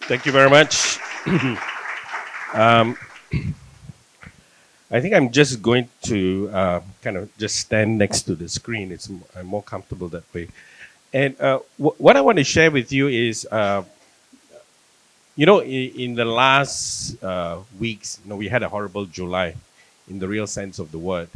Thank you very much. um, I think I'm just going to kind of just stand next to the screen. I'm more comfortable that way. And what I want to share with you is, in the last weeks, we had a horrible July, in the real sense of the word,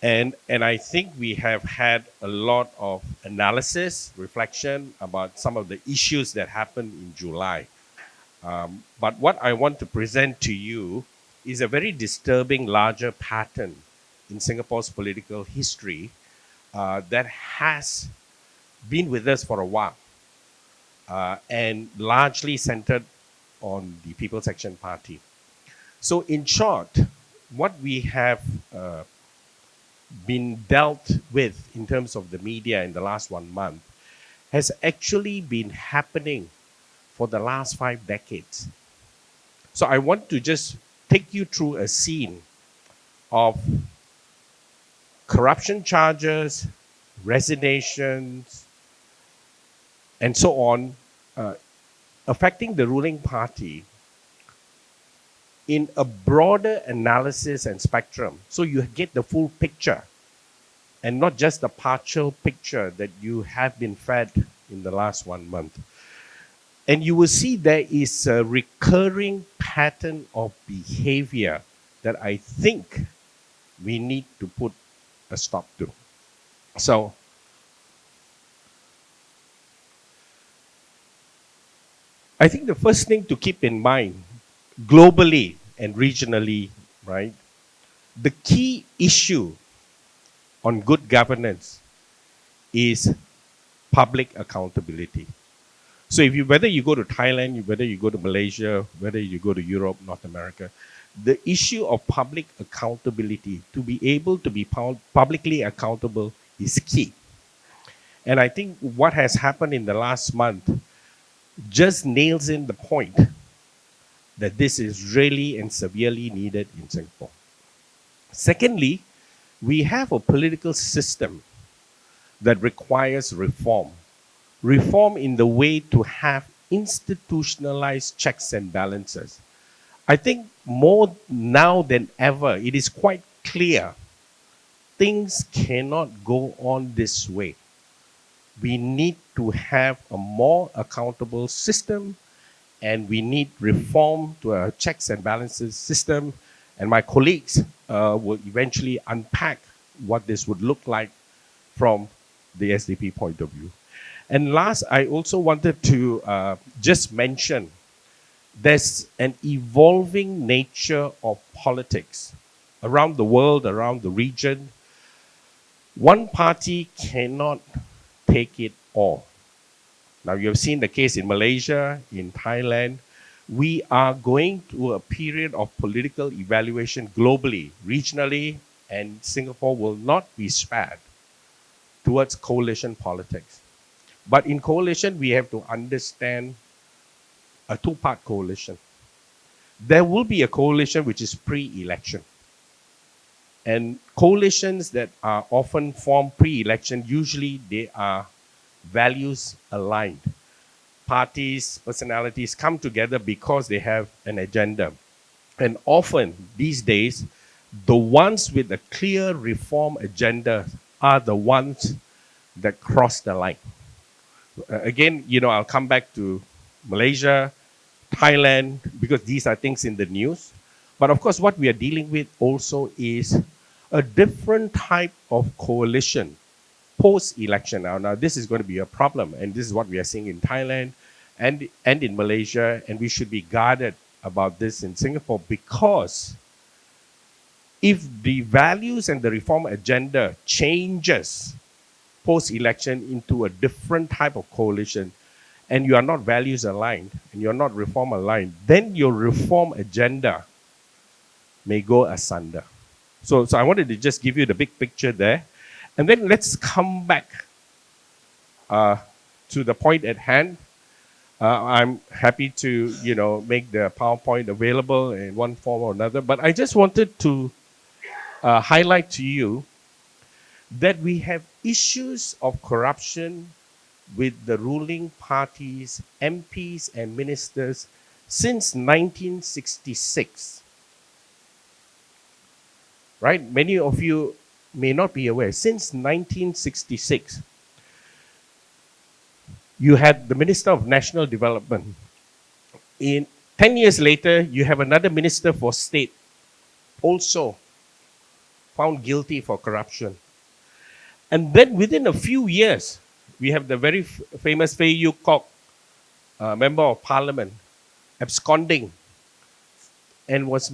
and I think we have had a lot of analysis, reflection about some of the issues that happened in July. But what I want to present to you is a very disturbing larger pattern in Singapore's political history that has been with us for a while and largely centered on the People's Action Party. So, in short, what we have been dealt with in terms of the media in the last 1 month has actually been happening for the last 5 decades. So I want to just take you through a scene of corruption charges, resignations, and so on, uh, affecting the ruling party in a broader analysis and spectrum. So you get the full picture and not just the partial picture that you have been fed in the last 1 month. And you will see there is a recurring pattern of behavior that I think we need to put a stop to. So, I think the first thing to keep in mind, globally and regionally, right, the key issue on good governance is public accountability. So, whether you go to Thailand, whether you go to Malaysia, whether you go to Europe, North America, the issue of public accountability, to be able to be publicly accountable, is key. And I think what has happened in the last month just nails in the point that this is really and severely needed in Singapore. Secondly, we have a political system that requires reform. Reform in the way to have institutionalized checks and balances. I think more now than ever, it is quite clear things cannot go on this way. We need to have a more accountable system, and we need reform to a checks and balances system. And my colleagues will eventually unpack what this would look like from the SDP point of view. And last, I also wanted to just mention there's an evolving nature of politics around the world, around the region. One party cannot take it all. Now, you have seen the case in Malaysia, in Thailand. We are going through a period of political evaluation globally, regionally, and Singapore will not be spared towards coalition politics. But in coalition, we have to understand a two-part coalition. There will be a coalition which is pre-election. And coalitions that are often formed pre-election, usually they are values aligned. Parties, personalities come together because they have an agenda. And often these days, the ones with a clear reform agenda are the ones that cross the line. Again, I'll come back to Malaysia, Thailand, because these are things in the news. But of course, what we are dealing with also is a different type of coalition post-election. Now, this is going to be a problem, and this is what we are seeing in Thailand and in Malaysia, and we should be guarded about this in Singapore, because if the values and the reform agenda changes post-election into a different type of coalition, and you are not values aligned and you're not reform aligned, then your reform agenda may go asunder. So I wanted to just give you the big picture there. And then let's come back to the point at hand. I'm happy to, make the PowerPoint available in one form or another. But I just wanted to highlight to you that we have issues of corruption with the ruling party's MPs and ministers since 1966. Right? Many of you may not be aware. Since 1966, you had the Minister of National Development. In 10 years later, you have another Minister for State, also found guilty for corruption. And then within a few years, we have the very famous Fei Yu Kok, Member of Parliament, absconding and was,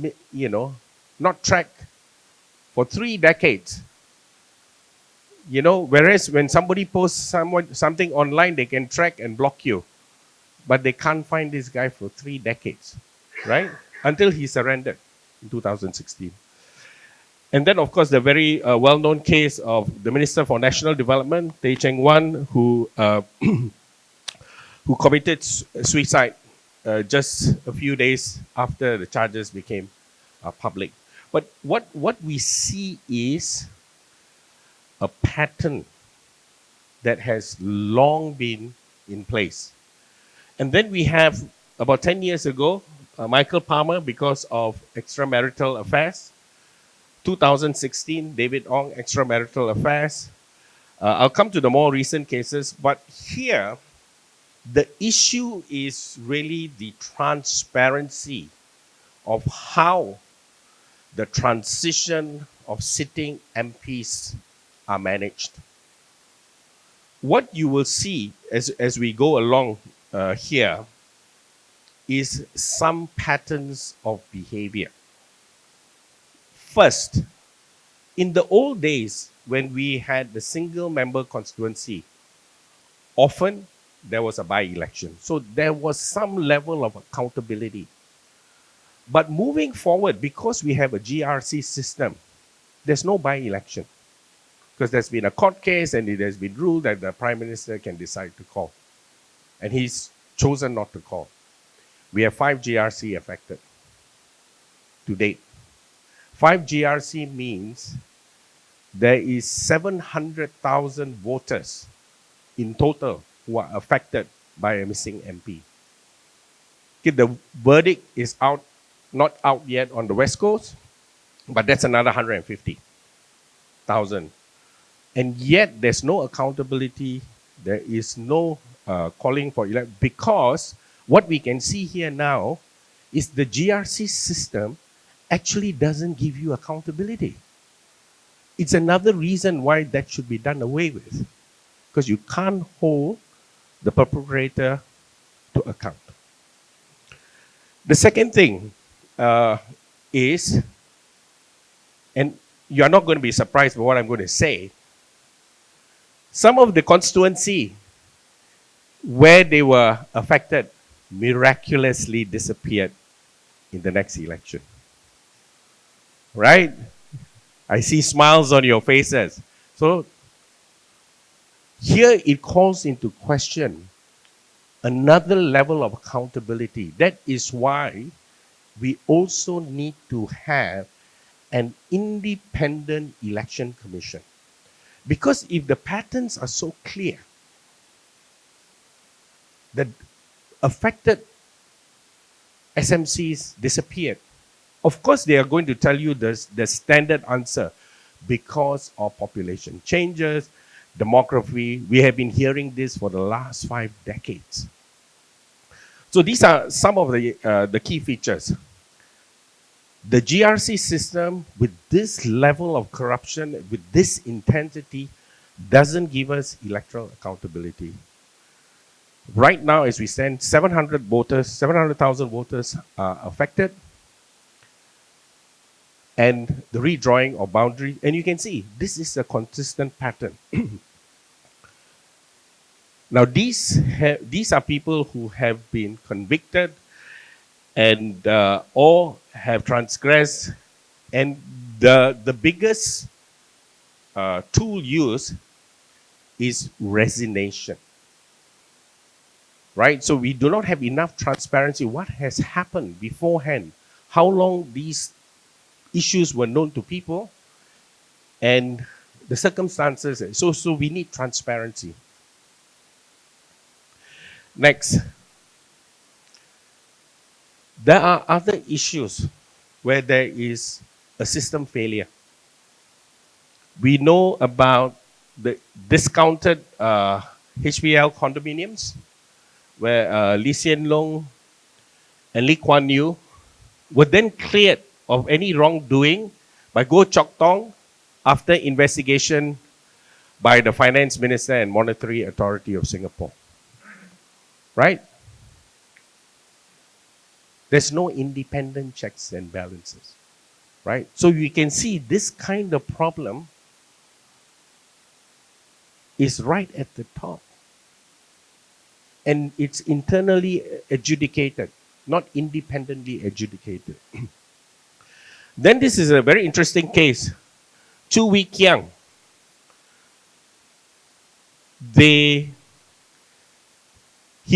not tracked for 3 decades. Whereas when somebody posts something online, they can track and block you. But they can't find this guy for 3 decades, right? Until he surrendered in 2016. And then, of course, the very well-known case of the Minister for National Development, Tay Cheng Wan, who committed suicide just a few days after the charges became public. But what we see is a pattern that has long been in place. And then we have, about 10 years ago, Michael Palmer, because of extramarital affairs. 2016, David Ong, extramarital affairs. I'll come to the more recent cases, but here, the issue is really the transparency of how the transition of sitting MPs are managed. What you will see as we go along here is some patterns of behavior. First, in the old days when we had the single member constituency, often there was a by-election. So there was some level of accountability. But moving forward, because we have a GRC system, there's no by-election. Because there's been a court case and it has been ruled that the Prime Minister can decide to call. And he's chosen not to call. We have 5 GRC affected to date. 5 GRC means there is 700,000 voters in total who are affected by a missing MP. Okay, the verdict is out, not out yet on the West Coast, but that's another 150,000. And yet there's no accountability, there is no calling for election, because what we can see here now is the GRC system actually doesn't give you accountability. It's another reason why that should be done away with, because you can't hold the perpetrator to account. The second thing is, and you're not going to be surprised by what I'm going to say, some of the constituency where they were affected miraculously disappeared in the next election. Right? I see smiles on your faces. So here it calls into question another level of accountability. That is why we also need to have an independent election commission. Because if the patterns are so clear, the affected SMCs disappeared, of course they are going to tell you the standard answer, because of population changes, demography. We have been hearing this for the last 5 decades. So these are some of the key features. The GRC system with this level of corruption, with this intensity, doesn't give us electoral accountability. Right now, as we stand, 700,000 voters are affected. And the redrawing of boundaries, and you can see this is a consistent pattern. Now, these are people who have been convicted and or have transgressed, and the biggest tool used is resignation. Right? So we do not have enough transparency. What has happened beforehand? How long these issues were known to people, and the circumstances. So we need transparency. Next, there are other issues where there is a system failure. We know about the discounted HPL condominiums, where Lee Hsien Loong and Lee Kuan Yew were then cleared of any wrongdoing by Goh Chok Tong after investigation by the Finance Minister and Monetary Authority of Singapore. Right? There's no independent checks and balances. Right? So you can see this kind of problem is right at the top. And it's internally adjudicated, not independently adjudicated. Then this is a very interesting case. Chu Wee Kiang, he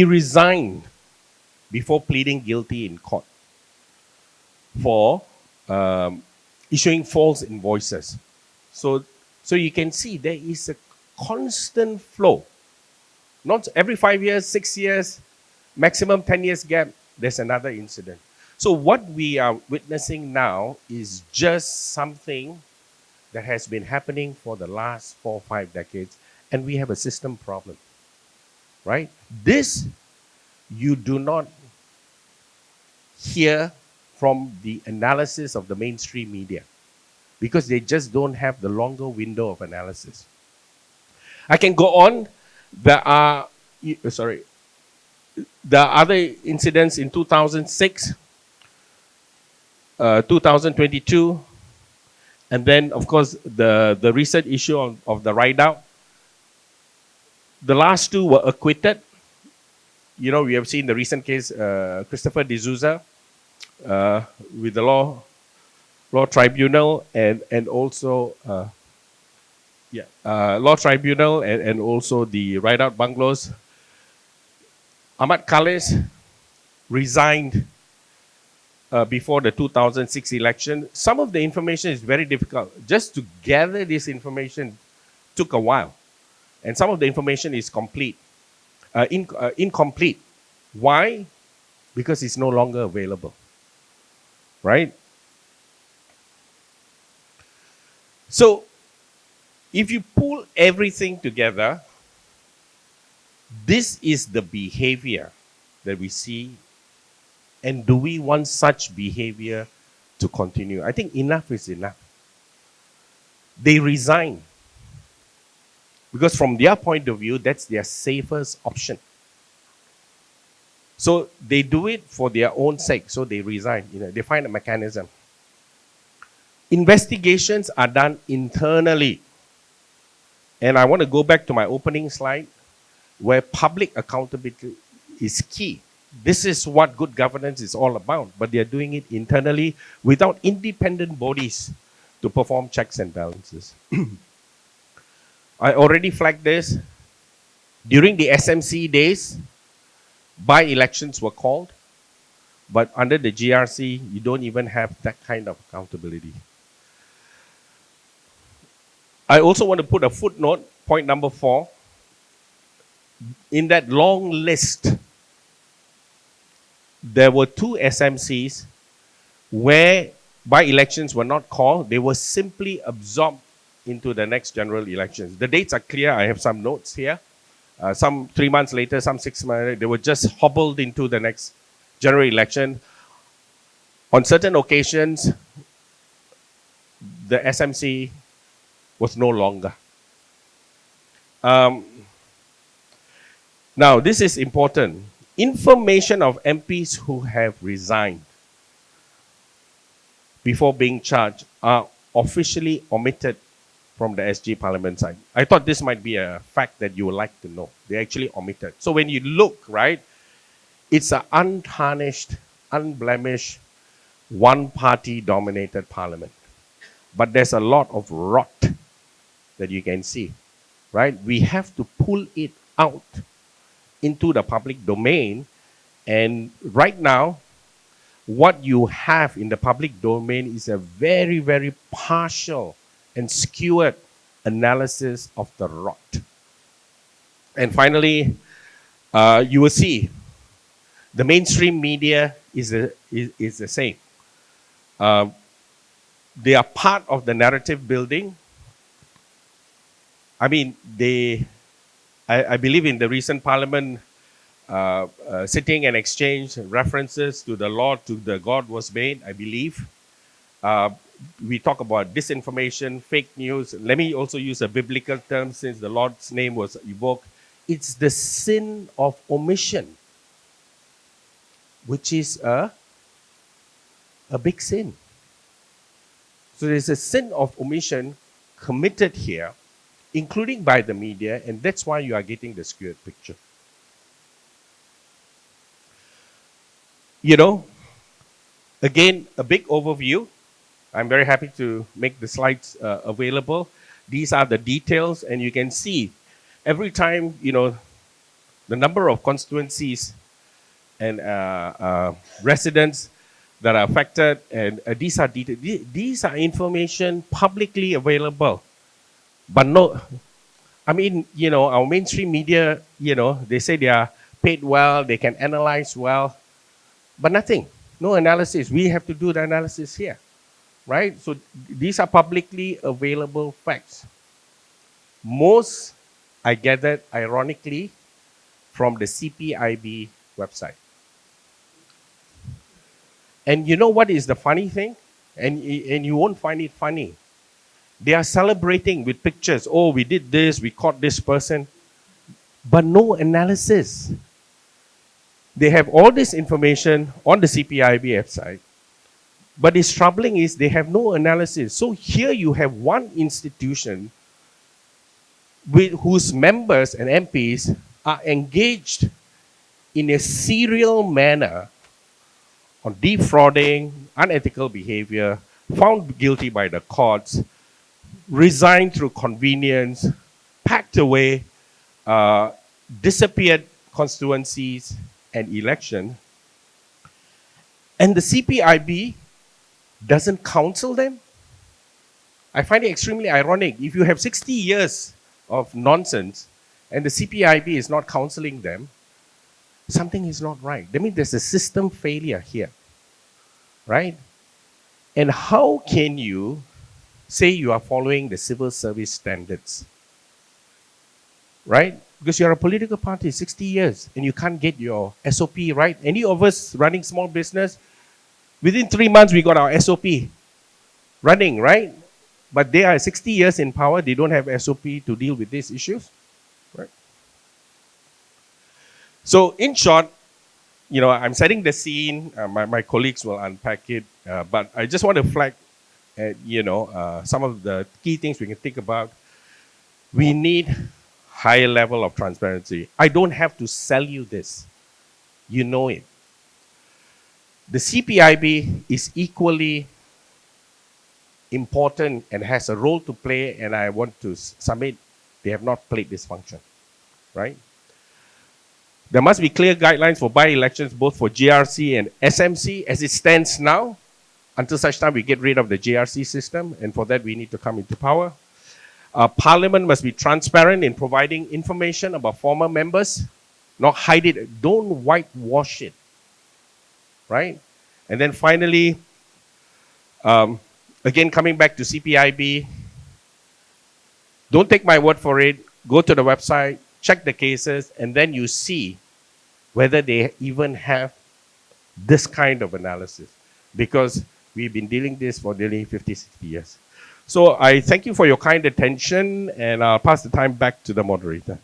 resigned before pleading guilty in court for issuing false invoices. So you can see there is a constant flow. Not every 5 years, 6 years, maximum 10 years gap, there's another incident. So what we are witnessing now is just something that has been happening for the last 4 or 5 decades, and we have a system problem, right? This you do not hear from the analysis of the mainstream media because they just don't have the longer window of analysis. I can go on. There are other incidents in 2006, 2022, and then, of course, the recent issue of the ride-out. The last two were acquitted. You know, we have seen the recent case, Christopher D'Souza, with the law tribunal and also law tribunal and also the ride-out bungalows. Ahmad Khalis resigned before the 2006 election. Some of the information is very difficult. Just to gather this information took a while. And some of the information is incomplete. Why? Because it's no longer available. Right? So, if you pull everything together, this is the behavior that we see. And do we want such behavior to continue? I think enough is enough. They resign because from their point of view, that's their safest option. So they do it for their own sake. So they resign. They find a mechanism. Investigations are done internally. And I want to go back to my opening slide where public accountability is key. This is what good governance is all about, but they are doing it internally without independent bodies to perform checks and balances. I already flagged this. During the SMC days, by-elections were called, but under the GRC, you don't even have that kind of accountability. I also want to put a footnote, point number 4. In that long list, there were 2 SMCs where by-elections were not called. They were simply absorbed into the next general elections. The dates are clear. I have some notes here. Some 3 months later, some 6 months later, they were just hobbled into the next general election. On certain occasions, the SMC was no longer. Now, this is important. Information of MPs who have resigned before being charged are officially omitted from the SG Parliament side. I thought this might be a fact that you would like to know. They actually omitted. So when you look, right, it's an untarnished, unblemished, one-party dominated parliament. But there's a lot of rot that you can see, right? We have to pull it out into the public domain. And right now, what you have in the public domain is a very, very partial and skewed analysis of the rot. And finally, you will see the mainstream media is the same. Uh, they are part of the narrative building. I mean, I believe in the recent parliament sitting and exchange references to the Lord, to the God was made, I believe. Uh, we talk about disinformation, fake news. Let me also use a biblical term since the Lord's name was evoked. It's the sin of omission, which is a big sin. So there's a sin of omission committed here, including by the media, and that's why you are getting the skewed picture. You know, again, a big overview. I'm very happy to make the slides available. These are the details, and you can see every time, the number of constituencies and residents that are affected, and these are details. These are information publicly available, but no, I mean, our mainstream media, they say they are paid well, they can analyze well, but nothing, no analysis. We have to do the analysis here, right? So these are publicly available facts. Most I gathered, ironically, from the CPIB website. And you know what is the funny thing? And you won't find it funny. They are celebrating with pictures. Oh, we did this, we caught this person, but no analysis. They have all this information on the CPIB website, but it's troubling is they have no analysis. So here you have one institution whose members and MPs are engaged in a serial manner on defrauding, unethical behavior, found guilty by the courts, resigned through convenience, packed away, disappeared constituencies and election. And the CPIB doesn't counsel them. I find it extremely ironic. If you have 60 years of nonsense and the CPIB is not counseling them, something is not right. That means there's a system failure here, right? And how can you say you are following the civil service standards, right? Because you're a political party, 60 years, and you can't get your SOP right. Any of us running small business, within 3 months we got our SOP running, right? But they are 60 years in power, they don't have SOP to deal with these issues, right? So in short, I'm setting the scene. My colleagues will unpack it, but I just want to flag, some of the key things we can think about. We need higher level of transparency. I don't have to sell you this. You know it. The CPIB is equally important and has a role to play, and I want to submit they have not played this function, right? There must be clear guidelines for by-elections, both for GRC and SMC as it stands now, until such time we get rid of the GRC system, and for that we need to come into power. Parliament must be transparent in providing information about former members, not hide it, don't whitewash it, right? And then finally, again, coming back to CPIB, don't take my word for it, go to the website, check the cases, and then you see whether they even have this kind of analysis. Because we've been dealing this for nearly 50, 60 years. So I thank you for your kind attention, and I'll pass the time back to the moderator.